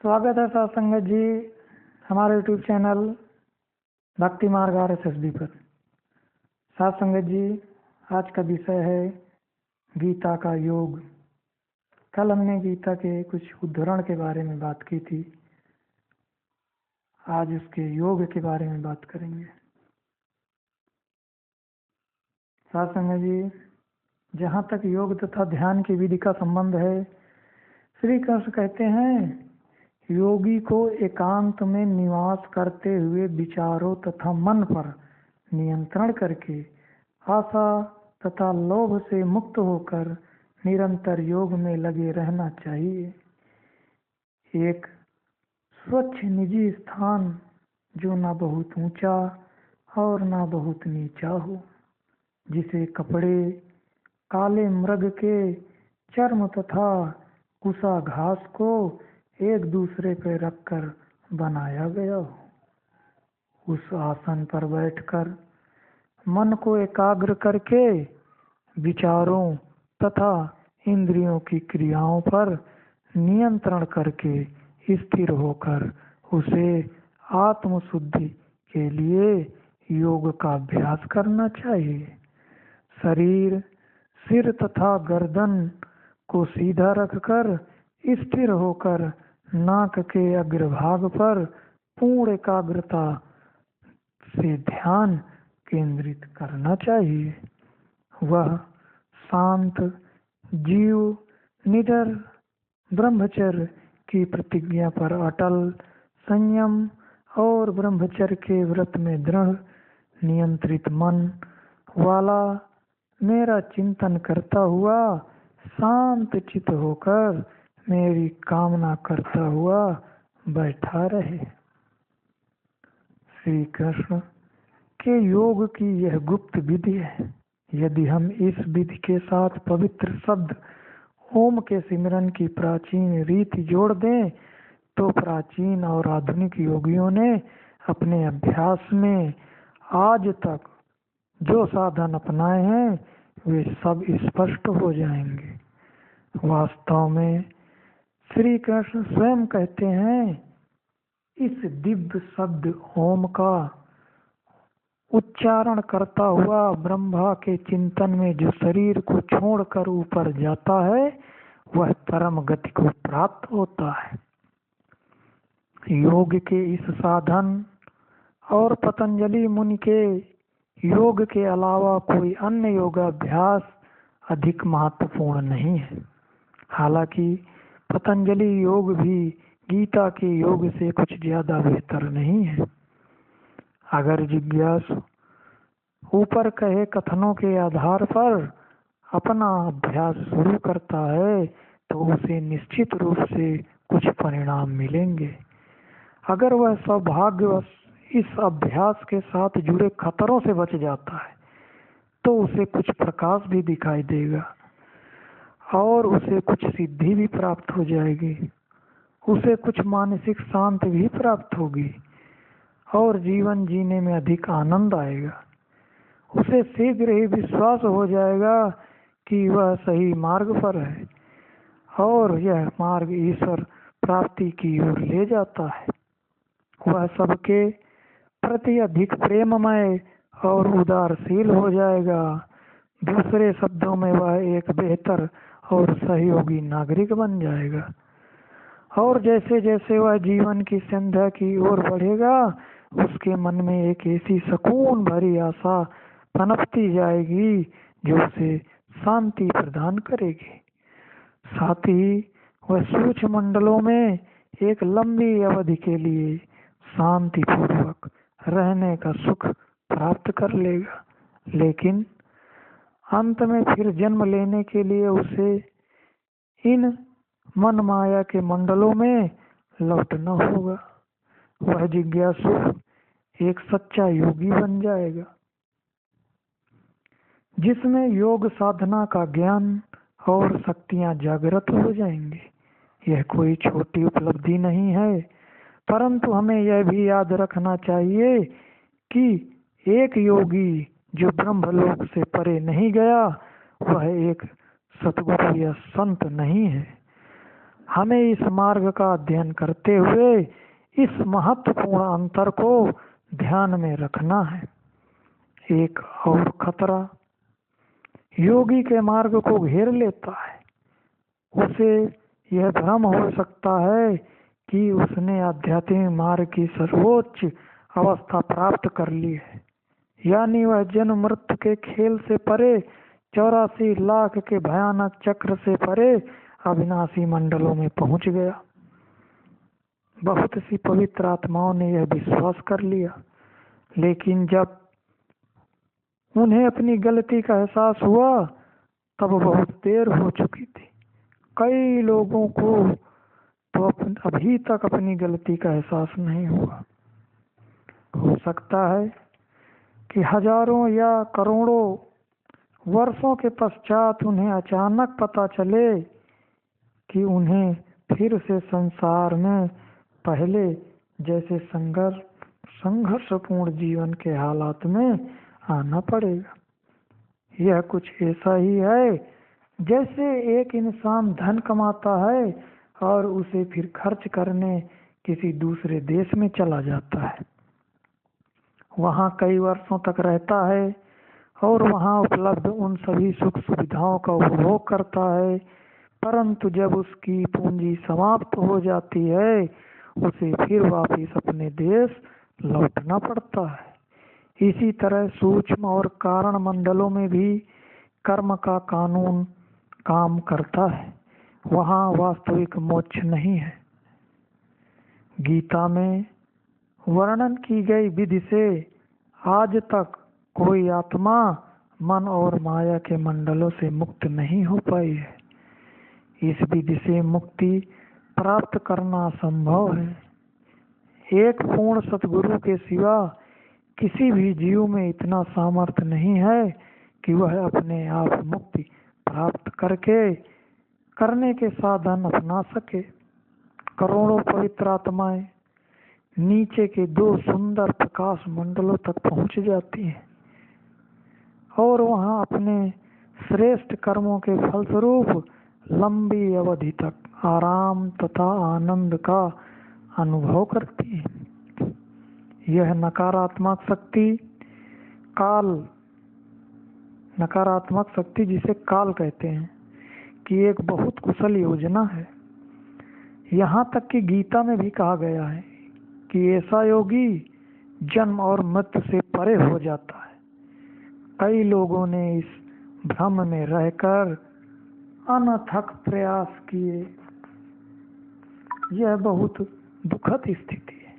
स्वागत है सत्संगत जी हमारे यूट्यूब चैनल भक्ति मार्ग RSSB पर। सत्संगत जी, आज का विषय है गीता का योग। कल हमने गीता के कुछ उद्धरण के बारे में बात की थी, आज उसके योग के बारे में बात करेंगे। सत्संगत जी, जहाँ तक योग तथा ध्यान की विधि का संबंध है, श्री कृष्ण कहते हैं योगी को एकांत में निवास करते हुए विचारों तथा मन पर नियंत्रण करके आशा तथा लोभ से मुक्त होकर निरंतर योग में लगे रहना चाहिए। एक स्वच्छ निजी स्थान जो ना बहुत ऊंचा और ना बहुत नीचा हो, जिसे कपड़े काले मृग के चर्म तथा कुसा घास को एक दूसरे पर रखकर बनाया गया हो। उस आसन पर बैठकर मन को एकाग्र करके विचारों तथा इंद्रियों की क्रियाओं पर नियंत्रण करके स्थिर होकर उसे आत्मशुद्धि के लिए योग का अभ्यास करना चाहिए। शरीर, सिर तथा गर्दन को सीधा रखकर स्थिर होकर नाक के अग्रभाग पर पूर्ण एकाग्रता से ध्यान केंद्रित करना चाहिए। वह शांत जीव निडर ब्रह्मचर्य की प्रतिज्ञा पर अटल, संयम और ब्रह्मचर्य के व्रत में दृढ़ नियंत्रित मन वाला मेरा चिंतन करता हुआ शांत चित होकर मेरी कामना करता हुआ बैठा रहे। श्री कृष्ण के योग की यह गुप्त विधि है। यदि हम इस विधि के साथ पवित्र शब्द ओम के सिमरन की प्राचीन रीति जोड़ दें तो प्राचीन और आधुनिक योगियों ने अपने अभ्यास में आज तक जो साधन अपनाए हैं वे सब स्पष्ट हो जाएंगे। वास्तव में श्री कृष्ण स्वयं कहते हैं इस दिव्य शब्द ओम का उच्चारण करता हुआ ब्रह्मा के चिंतन में जो शरीर को छोड़कर ऊपर जाता है वह परम गति को प्राप्त होता है। योग के इस साधन और पतंजलि मुनि के योग के अलावा कोई अन्य योगाभ्यास अधिक महत्वपूर्ण नहीं है। हालांकि पतंजलि योग भी गीता के योग से कुछ ज्यादा बेहतर नहीं है। अगर जिज्ञासु ऊपर कहे कथनों के आधार पर अपना अभ्यास शुरू करता है तो उसे निश्चित रूप से कुछ परिणाम मिलेंगे। अगर वह सौभाग्यवश इस अभ्यास के साथ जुड़े खतरों से बच जाता है तो उसे कुछ प्रकाश भी दिखाई देगा और उसे कुछ सिद्धि भी प्राप्त हो जाएगी। उसे कुछ मानसिक शांति भी प्राप्त होगी और जीवन जीने में अधिक आनंद आएगा। उसे शीघ्र ही विश्वास हो जाएगा कि वह सही मार्ग पर है और यह मार्ग ईश्वर प्राप्ति की ओर ले जाता है। वह सबके प्रति अधिक प्रेममय और उदारशील हो जाएगा। दूसरे शब्दों में वह एक बेहतर और सहयोगी नागरिक बन जाएगा। और जैसे जैसे वह जीवन की संध्या की ओर बढ़ेगा उसके मन में एक ऐसी सुकून भरी आशा पनपती जाएगी जो उसे शांति प्रदान करेगी। साथ ही वह सूक्ष्म मंडलों में एक लंबी अवधि के लिए शांति पूर्वक रहने का सुख प्राप्त कर लेगा। लेकिन अंत में फिर जन्म लेने के लिए उसे इन मन माया के मंडलों में लौटना होगा। वह जिज्ञासु एक सच्चा योगी बन जाएगा जिसमें योग साधना का ज्ञान और शक्तियां जागृत हो जाएंगी। यह कोई छोटी उपलब्धि नहीं है, परंतु हमें यह भी याद रखना चाहिए कि एक योगी जो ब्रह्मलोक से परे नहीं गया वह एक सतगुरु या संत नहीं है। हमें इस मार्ग का अध्ययन करते हुए इस महत्वपूर्ण अंतर को ध्यान में रखना है। एक और खतरा योगी के मार्ग को घेर लेता है। उसे यह भ्रम हो सकता है कि उसने आध्यात्मिक मार्ग की सर्वोच्च अवस्था प्राप्त कर ली है, यानी वह जन्म मृत्यु के खेल से परे, 84 लाख के भयानक चक्र से परे अविनाशी मंडलों में पहुंच गया। बहुत सी पवित्र आत्माओं ने यह विश्वास कर लिया, लेकिन जब उन्हें अपनी गलती का एहसास हुआ तब बहुत देर हो चुकी थी। कई लोगों को तो अभी तक अपनी गलती का एहसास नहीं हुआ। हो सकता है कि हजारों या करोड़ों वर्षों के पश्चात उन्हें अचानक पता चले कि उन्हें फिर से संसार में पहले जैसे संघर्षपूर्ण जीवन के हालात में आना पड़ेगा। यह कुछ ऐसा ही है जैसे एक इंसान धन कमाता है और उसे फिर खर्च करने किसी दूसरे देश में चला जाता है। वहाँ कई वर्षों तक रहता है और वहाँ उपलब्ध उन सभी सुख सुविधाओं का उपभोग करता है, परंतु जब उसकी पूंजी समाप्त हो जाती है उसे फिर वापस अपने देश लौटना पड़ता है। इसी तरह सूक्ष्म और कारण मंडलों में भी कर्म का कानून काम करता है। वहाँ वास्तविक मोक्ष नहीं है। गीता में वर्णन की गई विधि से आज तक कोई आत्मा मन और माया के मंडलों से मुक्त नहीं हो पाई है। इस विधि से मुक्ति प्राप्त करना असंभव है। एक पूर्ण सतगुरु के सिवा किसी भी जीव में इतना सामर्थ्य नहीं है कि वह अपने आप मुक्ति प्राप्त करने के साधन अपना सके। करोड़ों पवित्र आत्माएं नीचे के 2 सुंदर प्रकाश मंडलों तक पहुंच जाती हैं और वहां अपने श्रेष्ठ कर्मों के फलस्वरूप लंबी अवधि तक आराम तथा आनंद का अनुभव करती है। यह नकारात्मक शक्ति जिसे काल कहते हैं कि एक बहुत कुशल योजना है। यहाँ तक कि गीता में भी कहा गया है कि ऐसा योगी जन्म और मृत्यु से परे हो जाता है। कई लोगों ने इस भ्रम में रहकर अनथक प्रयास किए। यह बहुत दुखद स्थिति है।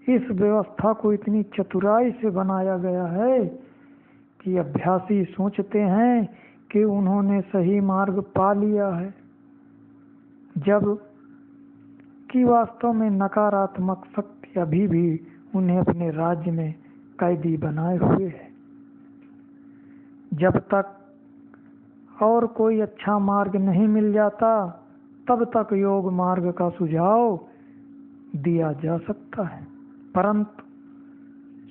इस व्यवस्था को इतनी चतुराई से बनाया गया है कि अभ्यासी सोचते हैं कि उन्होंने सही मार्ग पा लिया है, जब कि वास्तव में नकारात्मक शक्ति अभी भी उन्हें अपने राज्य में कैदी बनाए हुए है। जब तक और कोई अच्छा मार्ग नहीं मिल जाता तब तक योग मार्ग का सुझाव दिया जा सकता है, परंतु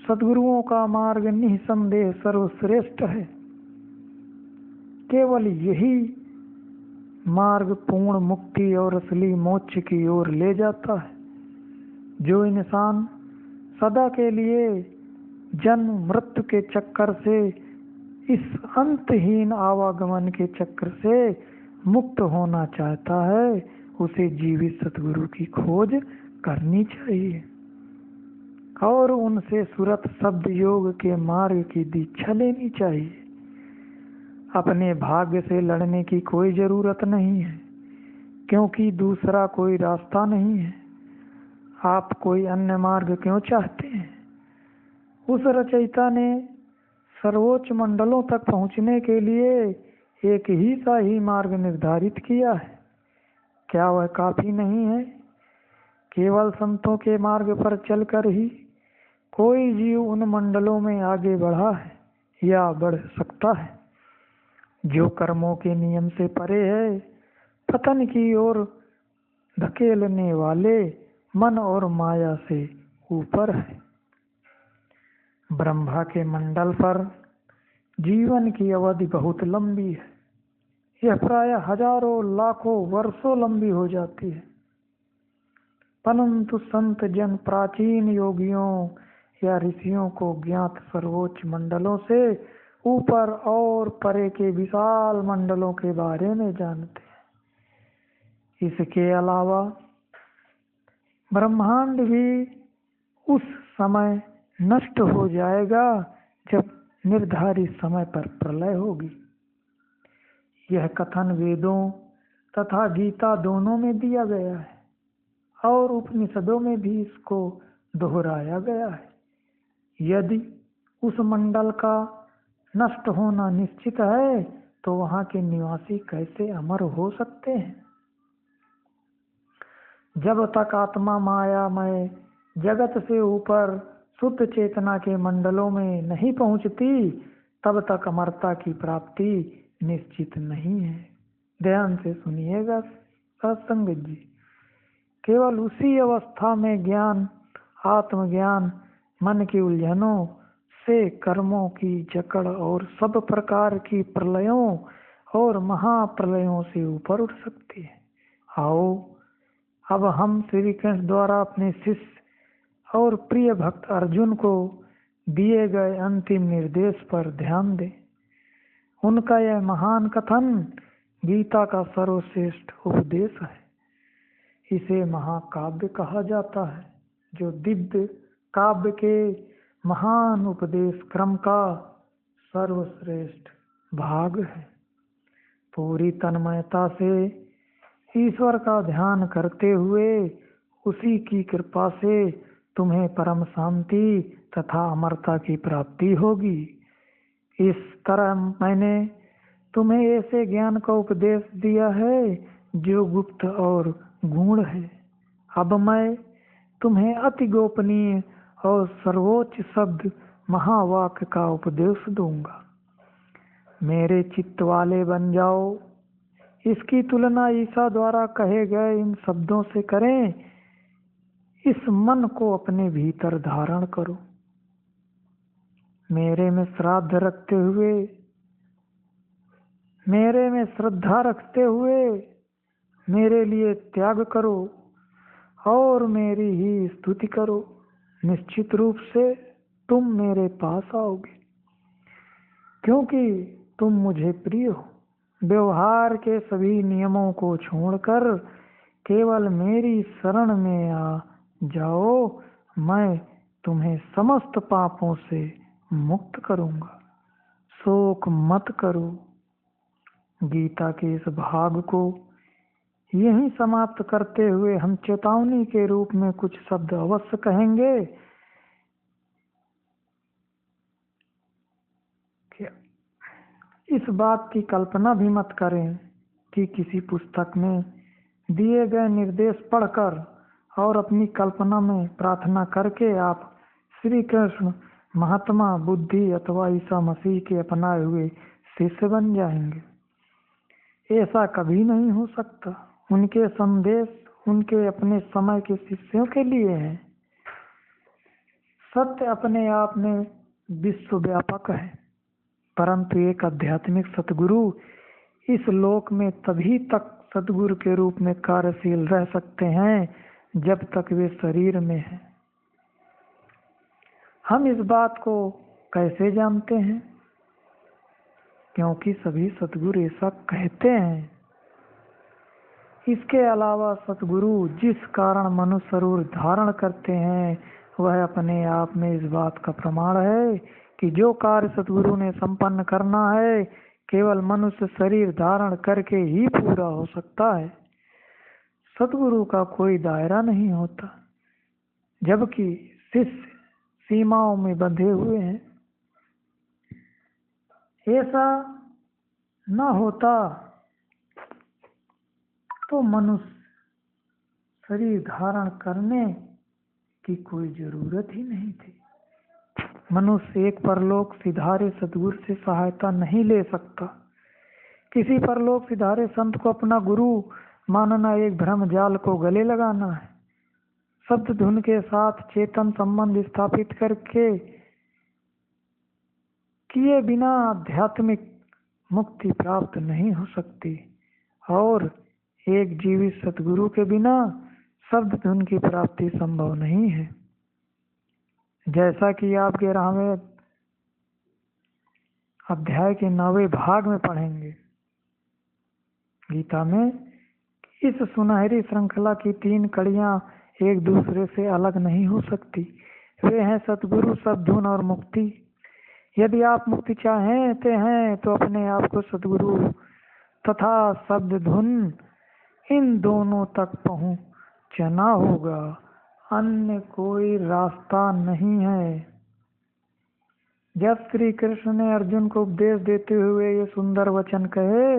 सद्गुरुओं का मार्ग निसंदेह सर्वश्रेष्ठ है। केवल यही मार्ग पूर्ण मुक्ति और असली मोक्ष की ओर ले जाता है। जो इंसान सदा के लिए जन्म मृत्यु के चक्कर से, इस अंतहीन आवागमन के चक्र से मुक्त होना चाहता है, उसे जीवित सतगुरु की खोज करनी चाहिए और उनसे सुरत शब्द योग के मार्ग की दीक्षा लेनी चाहिए। अपने भाग्य से लड़ने की कोई जरूरत नहीं है, क्योंकि दूसरा कोई रास्ता नहीं है। आप कोई अन्य मार्ग क्यों चाहते हैं? उस रचयिता ने सर्वोच्च मंडलों तक पहुंचने के लिए एक ही सही मार्ग निर्धारित किया है। क्या वह काफी नहीं है? केवल संतों के मार्ग पर चलकर ही कोई जीव उन मंडलों में आगे बढ़ा है या बढ़ सकता है। जो कर्मों के नियम से परे है, पतन की ओर धकेलने वाले मन और माया से ऊपर है। ब्रह्मा के मंडल पर जीवन की अवधि बहुत लंबी है। यह प्राय हजारों लाखों वर्षों लंबी हो जाती है, परंतु संत जन प्राचीन योगियों या ऋषियों को ज्ञात सर्वोच्च मंडलों से ऊपर और परे के विशाल मंडलों के बारे में जानते हैं। इसके अलावा ब्रह्मांड भी उस समय नष्ट हो जाएगा जब निर्धारित समय पर प्रलय होगी। यह कथन वेदों तथा गीता दोनों में दिया गया है और उपनिषदों में भी इसको दोहराया गया है। यदि उस मंडल का नष्ट होना निश्चित है तो वहां के निवासी कैसे अमर हो सकते हैं? जब तक आत्मा मायामय जगत से ऊपर शुद्ध चेतना के मंडलों में नहीं पहुंचती, तब तक अमरता की प्राप्ति निश्चित नहीं है। ध्यान से सुनिएगा सत्संग जी। केवल उसी अवस्था में ज्ञान, आत्मज्ञान, मन की उलझनों से, कर्मों की जकड़ और सब प्रकार की प्रलयों और महाप्रलयों से ऊपर उठ सकती है। आओ अब हम श्री कृष्ण द्वारा अपने शिष्य और प्रिय भक्त अर्जुन को दिए गए अंतिम निर्देश पर ध्यान दें। उनका यह महान कथन गीता का सर्वश्रेष्ठ उपदेश है। इसे महाकाव्य कहा जाता है, जो दिव्य काव्य के महान उपदेश क्रम का सर्वश्रेष्ठ भाग है। पूरी तन्मयता से ईश्वर का ध्यान करते हुए उसी की कृपा से तुम्हें परम शांति तथा अमरता की प्राप्ति होगी। इस तरह मैंने तुम्हें ऐसे ज्ञान का उपदेश दिया है जो गुप्त और गूढ़ है। अब मैं तुम्हें अति गोपनीय और सर्वोच्च शब्द महावाक्य का उपदेश दूंगा। मेरे चित्त वाले बन जाओ। इसकी तुलना ईसा द्वारा कहे गए इन शब्दों से करें। इस मन को अपने भीतर धारण करो। मेरे में श्रद्धा रखते हुए मेरे लिए त्याग करो और मेरी ही स्तुति करो। निश्चित रूप से तुम मेरे पास आओगे, क्योंकि तुम मुझे प्रिय हो। व्यवहार के सभी नियमों को छोड़कर केवल मेरी शरण में आ जाओ। मैं तुम्हें समस्त पापों से मुक्त करूंगा। शोक मत करो। गीता के इस भाग को यहीं समाप्त करते हुए हम चेतावनी के रूप में कुछ शब्द अवश्य कहेंगे। इस बात की कल्पना भी मत करें कि किसी पुस्तक में दिए गए निर्देश पढ़कर और अपनी कल्पना में प्रार्थना करके आप श्री कृष्ण, महात्मा बुद्धि अथवा ईसा मसीह के अपनाए हुए शिष्य बन जाएंगे। ऐसा कभी नहीं हो सकता। उनके संदेश उनके अपने समय के शिष्यों के लिए है। सत्य अपने आप में विश्वव्यापक है, परंतु एक आध्यात्मिक सतगुरु इस लोक में तभी तक सतगुरु के रूप में कार्यशील रह सकते हैं जब तक वे शरीर में हैं। हम इस बात को कैसे जानते हैं? क्योंकि सभी सतगुरु ऐसा कहते हैं। इसके अलावा सतगुरु जिस कारण मनुष्य रूप धारण करते हैं वह अपने आप में इस बात का प्रमाण है कि जो कार्य सतगुरु ने संपन्न करना है केवल मनुष्य शरीर धारण करके ही पूरा हो सकता है। सतगुरु का कोई दायरा नहीं होता, जबकि शिष्य सीमाओं में बंधे हुए हैं। ऐसा न होता तो मनुष्य शरीर धारण करने की कोई जरूरत ही नहीं थी। मनुष्य एक परलोक सिधारे सतगुरु से सहायता नहीं ले सकता। किसी परलोक सिधारे संत को अपना गुरु मानना एक भ्रम जाल को गले लगाना है। शब्द धुन के साथ चेतन संबंध स्थापित करके किए बिना आध्यात्मिक मुक्ति प्राप्त नहीं हो सकती और एक जीवित सतगुरु के बिना शब्द धुन की प्राप्ति संभव नहीं है। जैसा कि आप 11वें अध्याय के 9वें भाग में पढ़ेंगे गीता में, इस सुनहरी श्रृंखला की 3 कड़ियां एक दूसरे से अलग नहीं हो सकती। वे हैं सतगुरु, शब्द धुन और मुक्ति। यदि आप मुक्ति चाहते हैं तो अपने आप को सतगुरु तथा शब्द धुन इन दोनों तक पहुंचना होगा, अन्य कोई रास्ता नहीं है। जब श्री कृष्ण ने अर्जुन को उपदेश देते हुए ये सुंदर वचन कहे,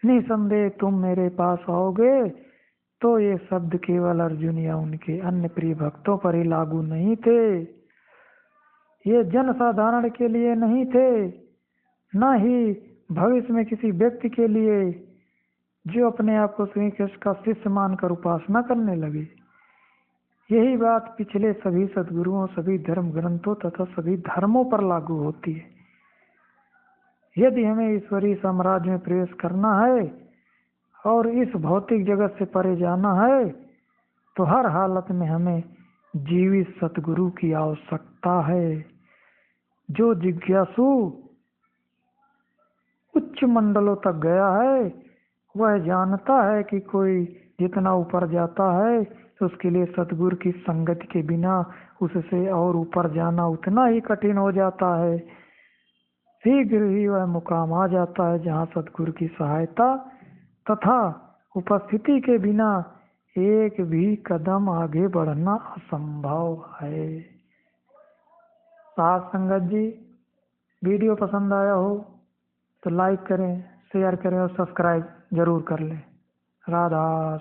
निसंदेह तुम मेरे पास आओगे, तो ये शब्द केवल अर्जुन या उनके अन्य प्रिय भक्तों पर ही लागू नहीं थे। ये जन साधारण के लिए नहीं थे, न ही भविष्य में किसी व्यक्ति के लिए जो अपने आप को श्री कृष्ण का शिष्य मानकर उपासना करने लगे। यही बात पिछले सभी सद्गुरुओं, सभी धर्म ग्रंथों तथा सभी धर्मों पर लागू होती है। यदि हमें ईश्वरीय साम्राज्य में प्रवेश करना है और इस भौतिक जगत से परे जाना है, तो हर हालत में हमें जीवित सतगुरु की आवश्यकता है। जो जिज्ञासु उच्च मंडलों तक गया है, वह जानता है कि कोई जितना ऊपर जाता है तो उसके लिए सतगुरु की संगति के बिना उससे और ऊपर जाना उतना ही कठिन हो जाता है। शीघ्र ही वह मुकाम आ जाता है जहाँ सतगुरु की सहायता तथा उपस्थिति के बिना एक भी कदम आगे बढ़ना असंभव है। साथ संगत जी, वीडियो पसंद आया हो तो लाइक करें, शेयर करें और सब्सक्राइब जरूर कर लें। राधा।